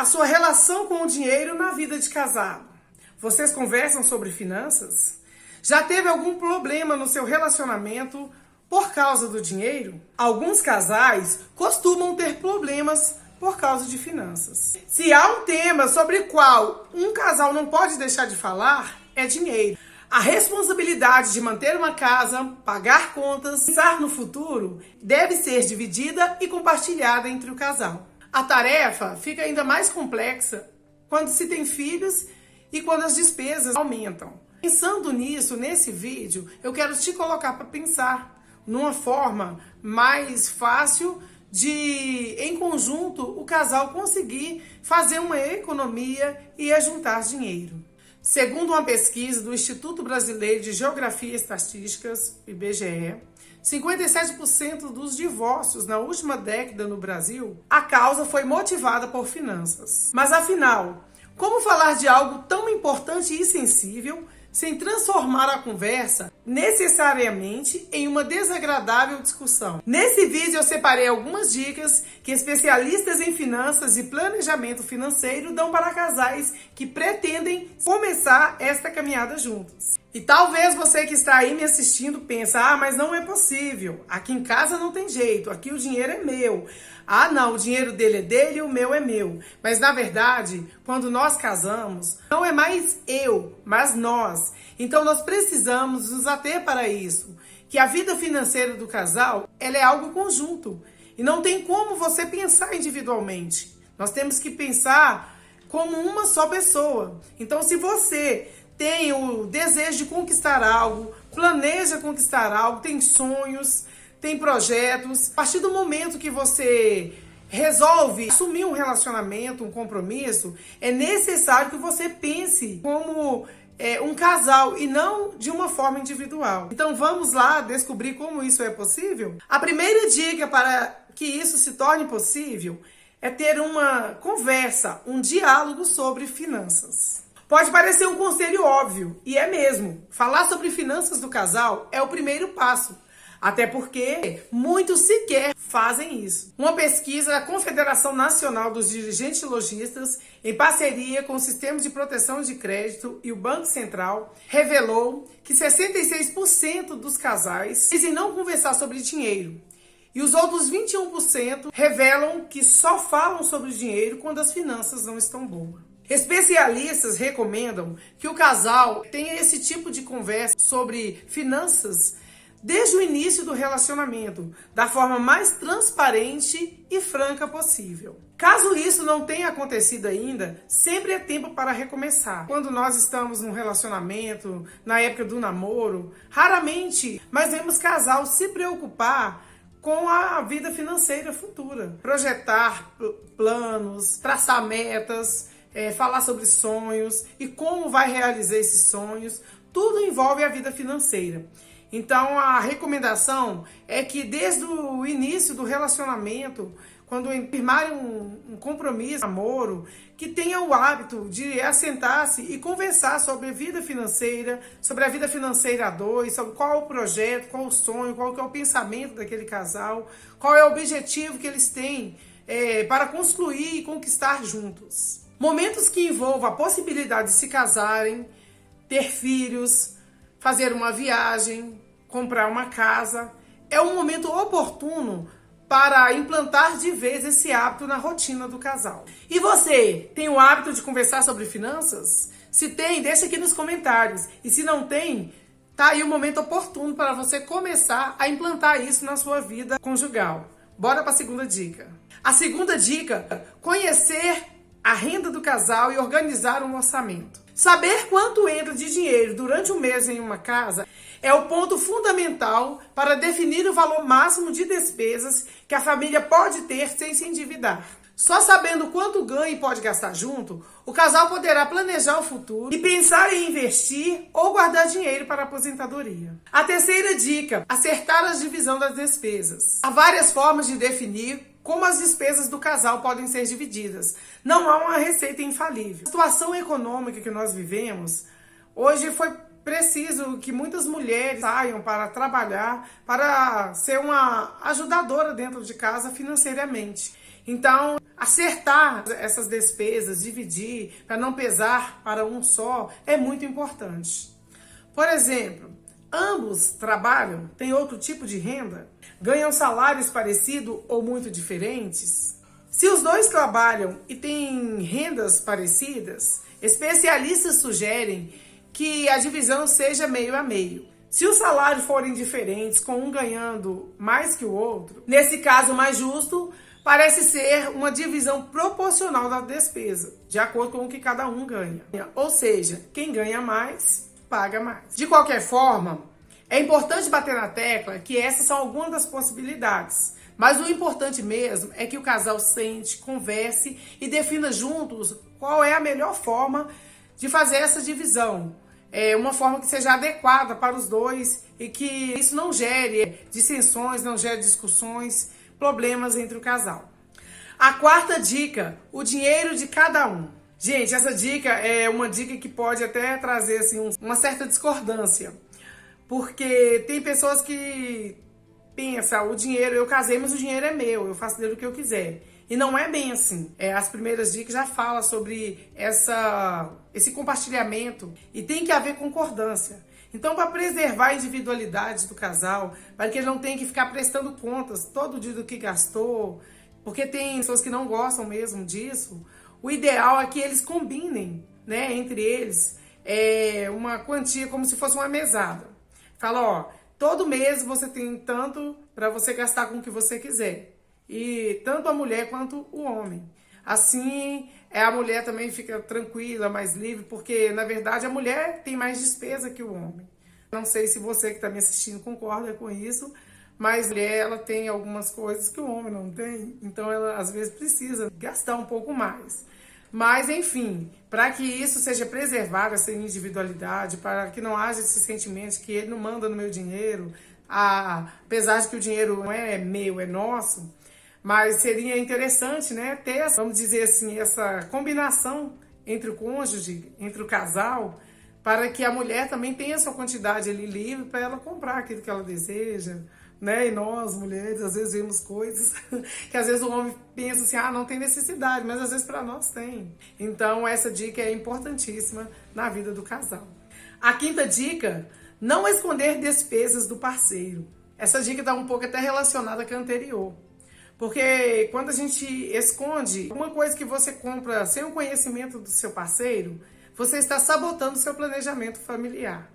a sua relação com o dinheiro na vida de casado? Vocês conversam sobre finanças? Já teve algum problema no seu relacionamento por causa do dinheiro? Alguns casais costumam ter problemas por causa de finanças. Se há um tema sobre o qual um casal não pode deixar de falar, é dinheiro. A responsabilidade de manter uma casa, pagar contas, pensar no futuro, deve ser dividida e compartilhada entre o casal. A tarefa fica ainda mais complexa quando se tem filhos e quando as despesas aumentam. Pensando nisso, nesse vídeo, eu quero te colocar para pensar numa forma mais fácil de, em conjunto, o casal conseguir fazer uma economia e ajuntar dinheiro. Segundo uma pesquisa do Instituto Brasileiro de Geografia e Estatísticas, IBGE, 57% dos divórcios na última década no Brasil, a causa foi motivada por finanças. Mas afinal, como falar de algo tão importante e sensível sem transformar a conversa necessariamente em uma desagradável discussão? Nesse vídeo eu separei algumas dicas que especialistas em finanças e planejamento financeiro dão para casais que pretendem começar esta caminhada juntos. E talvez você que está aí me assistindo pense, mas não é possível, aqui em casa não tem jeito, aqui o dinheiro é meu. Não, o dinheiro dele é dele e o meu é meu. Mas na verdade, quando nós casamos, não é mais eu, mas nós. Então nós precisamos nos ater para isso, que a vida financeira do casal, ela é algo conjunto. E não tem como você pensar individualmente. Nós temos que pensar como uma só pessoa. Então se você tem o desejo de conquistar algo, planeja conquistar algo, tem sonhos, tem projetos, a partir do momento que você resolve assumir um relacionamento, um compromisso, é necessário que você pense como um casal e não de uma forma individual. Então vamos lá descobrir como isso é possível? A primeira dica para que isso se torne possível é ter uma conversa, um diálogo sobre finanças. Pode parecer um conselho óbvio, e é mesmo. Falar sobre finanças do casal é o primeiro passo. Até porque muitos sequer fazem isso. Uma pesquisa da Confederação Nacional dos Dirigentes Lojistas, em parceria com o Sistema de Proteção de Crédito e o Banco Central, revelou que 66% dos casais dizem não conversar sobre dinheiro. E os outros 21% revelam que só falam sobre dinheiro quando as finanças não estão boas. Especialistas recomendam que o casal tenha esse tipo de conversa sobre finanças desde o início do relacionamento, da forma mais transparente e franca possível. Caso isso não tenha acontecido ainda, sempre é tempo para recomeçar. Quando nós estamos num relacionamento, na época do namoro, raramente nós vemos casal se preocupar com a vida financeira futura. Projetar planos, traçar metas, falar sobre sonhos e como vai realizar esses sonhos, tudo envolve a vida financeira. Então a recomendação é que desde o início do relacionamento, quando firmarem um compromisso, um namoro, que tenha o hábito de assentar-se e conversar sobre a vida financeira, sobre a vida financeira a dois, sobre qual é o projeto, qual é o sonho, qual é o pensamento daquele casal, qual é o objetivo que eles têm para construir e conquistar juntos. Momentos que envolvam a possibilidade de se casarem, ter filhos, fazer uma viagem, comprar uma casa, é um momento oportuno para implantar de vez esse hábito na rotina do casal. E você, tem o hábito de conversar sobre finanças? Se tem, deixa aqui nos comentários. E se não tem, tá aí o momento oportuno para você começar a implantar isso na sua vida conjugal. Bora para a segunda dica. A segunda dica, conhecer a renda do casal e organizar um orçamento. Saber quanto entra de dinheiro durante um mês em uma casa é o ponto fundamental para definir o valor máximo de despesas que a família pode ter sem se endividar. Só sabendo quanto ganha e pode gastar junto, o casal poderá planejar o futuro e pensar em investir ou guardar dinheiro para a aposentadoria. A terceira dica, acertar a divisão das despesas. Há várias formas de definir como as despesas do casal podem ser divididas. Não há uma receita infalível. A situação econômica que nós vivemos, hoje foi preciso que muitas mulheres saiam para trabalhar, para ser uma ajudadora dentro de casa financeiramente. Então, acertar essas despesas, dividir, para não pesar para um só, é muito importante. Por exemplo, ambos trabalham, têm outro tipo de renda, ganham salários parecidos ou muito diferentes? Se os dois trabalham e têm rendas parecidas, especialistas sugerem que a divisão seja meio a meio. Se os salários forem diferentes, com um ganhando mais que o outro, nesse caso mais justo, parece ser uma divisão proporcional da despesa, de acordo com o que cada um ganha. Ou seja, quem ganha mais, paga mais. De qualquer forma, é importante bater na tecla que essas são algumas das possibilidades. Mas o importante mesmo é que o casal sente, converse e defina juntos qual é a melhor forma de fazer essa divisão. É uma forma que seja adequada para os dois e que isso não gere dissensões, não gere discussões, problemas entre o casal. A quarta dica, o dinheiro de cada um. Gente, essa dica é uma dica que pode até trazer assim, uma certa discordância. Porque tem pessoas que pensam, o dinheiro, eu casei, mas o dinheiro é meu, eu faço dele o que eu quiser. E não é bem assim. As primeiras dicas já falam sobre esse compartilhamento e tem que haver concordância. Então, para preservar a individualidade do casal, para que ele não tenha que ficar prestando contas todo dia do que gastou, porque tem pessoas que não gostam mesmo disso, o ideal é que eles combinem, né, entre eles, uma quantia como se fosse uma mesada. Fala, ó, todo mês você tem tanto para você gastar com o que você quiser. E tanto a mulher quanto o homem. Assim, a mulher também fica tranquila, mais livre, porque, na verdade, a mulher tem mais despesa que o homem. Não sei se você que está me assistindo concorda com isso, mas a mulher, ela tem algumas coisas que o homem não tem, então ela, às vezes, precisa gastar um pouco mais. Mas, enfim, para que isso seja preservado, essa individualidade, para que não haja esse sentimento que ele não manda no meu dinheiro, apesar de que o dinheiro não é meu, é nosso, mas seria interessante, né, ter, vamos dizer assim, essa combinação entre o cônjuge, entre o casal, para que a mulher também tenha a sua quantidade ali livre para ela comprar aquilo que ela deseja, né? E nós, mulheres, às vezes vemos coisas que às vezes o homem pensa assim, não tem necessidade, mas às vezes para nós tem. Então essa dica é importantíssima na vida do casal. A quinta dica, não esconder despesas do parceiro. Essa dica está um pouco até relacionada com a anterior. Porque quando a gente esconde uma coisa que você compra sem o conhecimento do seu parceiro, você está sabotando o seu planejamento familiar.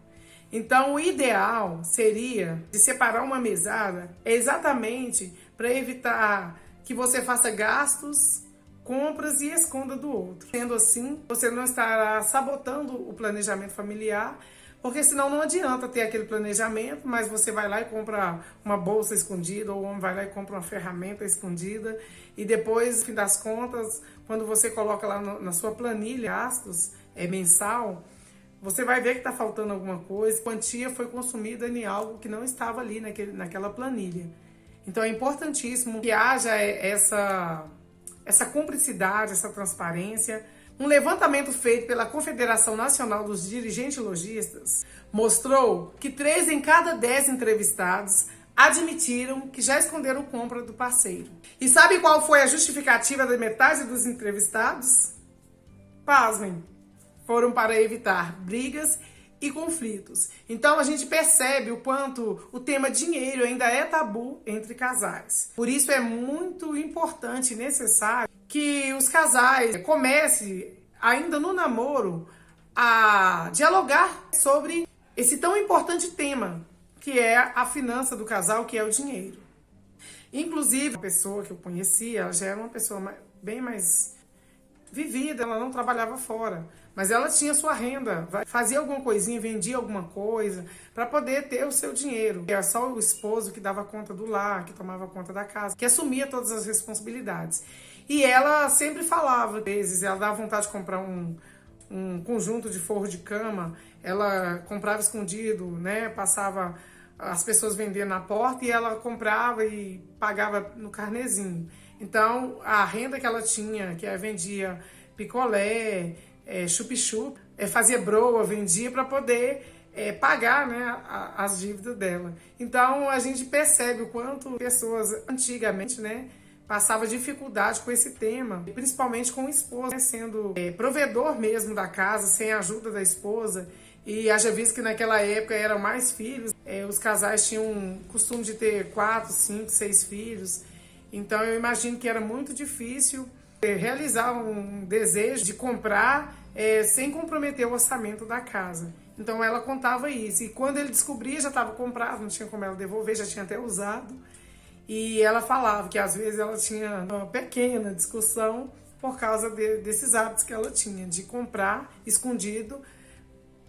Então, o ideal seria de separar uma mesada exatamente para evitar que você faça gastos, compras e esconda do outro. Sendo assim, você não estará sabotando o planejamento familiar, porque senão não adianta ter aquele planejamento, mas você vai lá e compra uma bolsa escondida, ou o homem vai lá e compra uma ferramenta escondida, e depois, no fim das contas, quando você coloca lá na sua planilha gastos mensal, você vai ver que está faltando alguma coisa, a quantia foi consumida em algo que não estava ali naquela planilha. Então é importantíssimo que haja essa cumplicidade, essa transparência. Um levantamento feito pela Confederação Nacional dos Dirigentes Lojistas mostrou que 3 em cada 10 entrevistados admitiram que já esconderam compra do parceiro. E sabe qual foi a justificativa da metade dos entrevistados? Pasmem, foram para evitar brigas e conflitos. Então a gente percebe o quanto o tema dinheiro ainda é tabu entre casais. Por isso é muito importante e necessário que os casais comecem, ainda no namoro, a dialogar sobre esse tão importante tema, que é a finança do casal, que é o dinheiro. Inclusive, a pessoa que eu conhecia, ela já era uma pessoa bem mais vivida, ela não trabalhava fora, mas ela tinha sua renda, fazia alguma coisinha, vendia alguma coisa para poder ter o seu dinheiro. Era só o esposo que dava conta do lar, que tomava conta da casa, que assumia todas as responsabilidades. E ela sempre falava, às vezes, ela dava vontade de comprar um conjunto de forro de cama, ela comprava escondido, né? Passava as pessoas vendendo na porta e ela comprava e pagava no carnezinho. Então, a renda que ela tinha, que ela vendia picolé, chup-chup, fazia broa, vendia para poder pagar, né, as dívidas dela. Então, a gente percebe o quanto pessoas antigamente, né, passava dificuldade com esse tema, principalmente com o esposo, né, sendo provedor mesmo da casa, sem a ajuda da esposa. E haja visto que naquela época eram mais filhos, os casais tinham o costume de ter 4, 5, 6 filhos. Então eu imagino que era muito difícil realizar um desejo de comprar sem comprometer o orçamento da casa. Então ela contava isso. E quando ele descobria, já estava comprado, não tinha como ela devolver, já tinha até usado. E ela falava que às vezes ela tinha uma pequena discussão por causa desses hábitos que ela tinha, de comprar escondido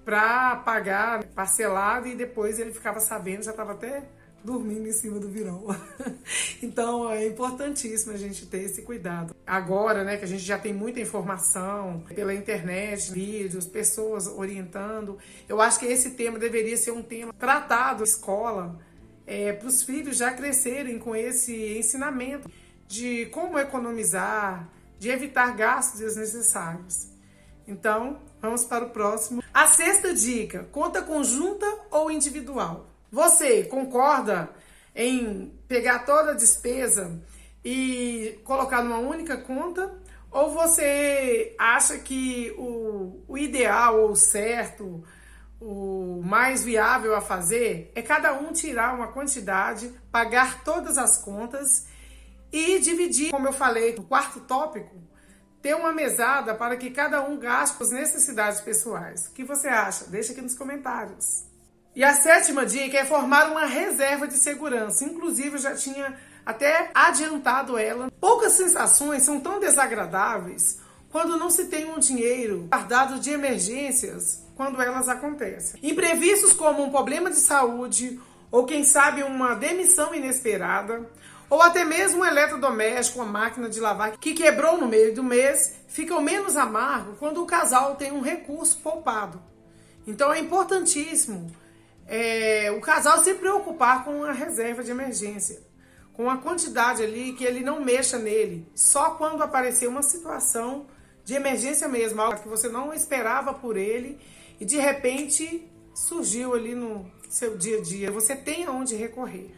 para pagar parcelado, e depois ele ficava sabendo, já estava até dormindo em cima do virão. Então é importantíssimo a gente ter esse cuidado. Agora, né, que a gente já tem muita informação pela internet, vídeos, pessoas orientando, eu acho que esse tema deveria ser um tema tratado na escola, para os filhos já crescerem com esse ensinamento de como economizar, de evitar gastos desnecessários. Então, vamos para o próximo. A sexta dica: conta conjunta ou individual? Você concorda em pegar toda a despesa e colocar numa única conta? Ou você acha que o ideal ou o certo, o mais viável a fazer é cada um tirar uma quantidade, pagar todas as contas e dividir, como eu falei no quarto tópico, ter uma mesada para que cada um gaste com as necessidades pessoais? O que você acha? Deixa aqui nos comentários. E a sétima dica é formar uma reserva de segurança. Inclusive, eu já tinha até adiantado ela. Poucas sensações são tão desagradáveis quando não se tem um dinheiro guardado de emergências quando elas acontecem. Imprevistos como um problema de saúde, ou quem sabe uma demissão inesperada, ou até mesmo um eletrodoméstico, uma máquina de lavar que quebrou no meio do mês, ficam menos amargo quando o casal tem um recurso poupado. Então é importantíssimo o casal se preocupar com a reserva de emergência, com a quantidade ali, que ele não mexa nele, só quando aparecer uma situação de emergência mesmo, algo que você não esperava por ele e de repente surgiu ali no seu dia a dia, você tem aonde recorrer.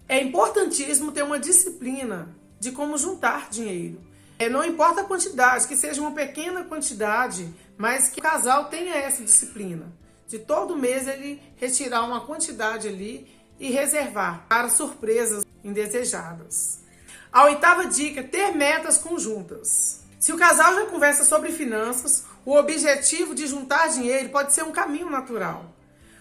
É importantíssimo ter uma disciplina de como juntar dinheiro. Não importa a quantidade, que seja uma pequena quantidade, mas que o casal tenha essa disciplina. De todo mês ele retirar uma quantidade ali e reservar para surpresas indesejadas. A oitava dica: ter metas conjuntas. Se o casal já conversa sobre finanças, o objetivo de juntar dinheiro pode ser um caminho natural,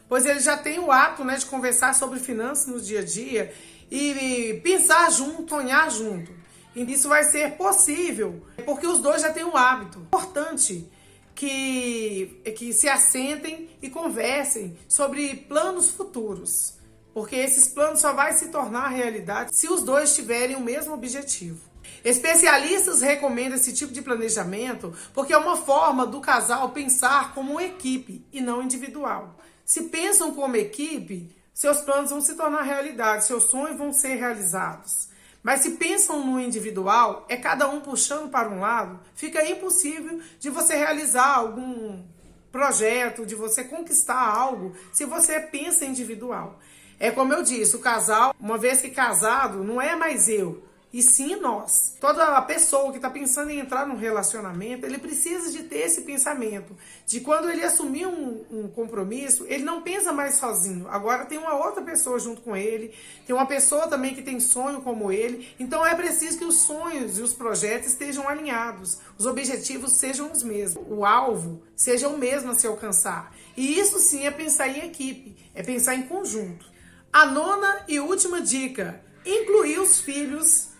pois ele já tem o hábito, né, de conversar sobre finanças no dia a dia e pensar junto, sonhar junto. E isso vai ser possível porque os dois já têm o hábito. É importante que se assentem e conversem sobre planos futuros, porque esses planos só vão se tornar realidade se os dois tiverem o mesmo objetivo. Especialistas recomendam esse tipo de planejamento porque é uma forma do casal pensar como uma equipe e não individual. Se pensam como equipe, seus planos vão se tornar realidade, seus sonhos vão ser realizados. Mas se pensam no individual, é cada um puxando para um lado, fica impossível de você realizar algum projeto, de você conquistar algo, se você pensa individual. É como eu disse, o casal, uma vez que casado, não é mais eu, e sim nós. Toda a pessoa que está pensando em entrar num relacionamento, ele precisa de ter esse pensamento, de quando ele assumir um compromisso, ele não pensa mais sozinho. Agora tem uma outra pessoa junto com ele, tem uma pessoa também que tem sonho como ele. Então é preciso que os sonhos e os projetos estejam alinhados, os objetivos sejam os mesmos, o alvo seja o mesmo a se alcançar. E isso sim é pensar em equipe, é pensar em conjunto. A nona e última dica: incluir os filhos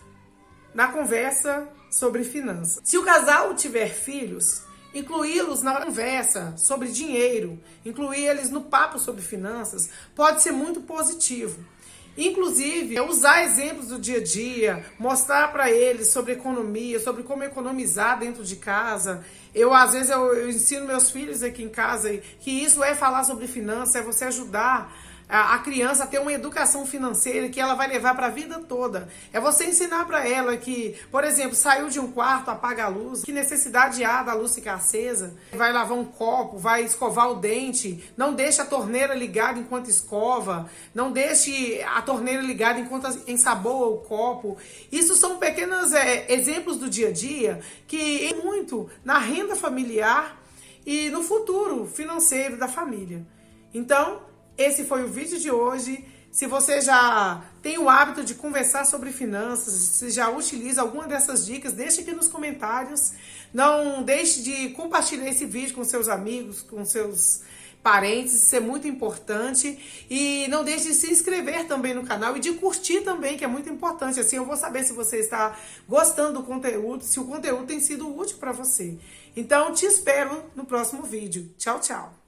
na conversa sobre finanças. Se o casal tiver filhos, incluí-los na conversa sobre dinheiro, incluir eles no papo sobre finanças, pode ser muito positivo. Inclusive, usar exemplos do dia a dia, mostrar para eles sobre economia, sobre como economizar dentro de casa. Às vezes, eu ensino meus filhos aqui em casa que isso é falar sobre finanças, é você ajudar a criança a ter uma educação financeira que ela vai levar para a vida toda. É você ensinar para ela que, por exemplo, saiu de um quarto, apaga a luz, que necessidade há da luz ficar acesa, vai lavar um copo, vai escovar o dente, não deixe a torneira ligada enquanto escova, não deixe a torneira ligada enquanto ensaboa o copo. Isso são pequenos exemplos do dia a dia que é muito na renda familiar e no futuro financeiro da família. Então, esse foi o vídeo de hoje. Se você já tem o hábito de conversar sobre finanças, se já utiliza alguma dessas dicas, deixe aqui nos comentários. Não deixe de compartilhar esse vídeo com seus amigos, com seus parentes, isso é muito importante. E não deixe de se inscrever também no canal e de curtir também, que é muito importante. Assim eu vou saber se você está gostando do conteúdo, se o conteúdo tem sido útil para você. Então, te espero no próximo vídeo. Tchau, tchau!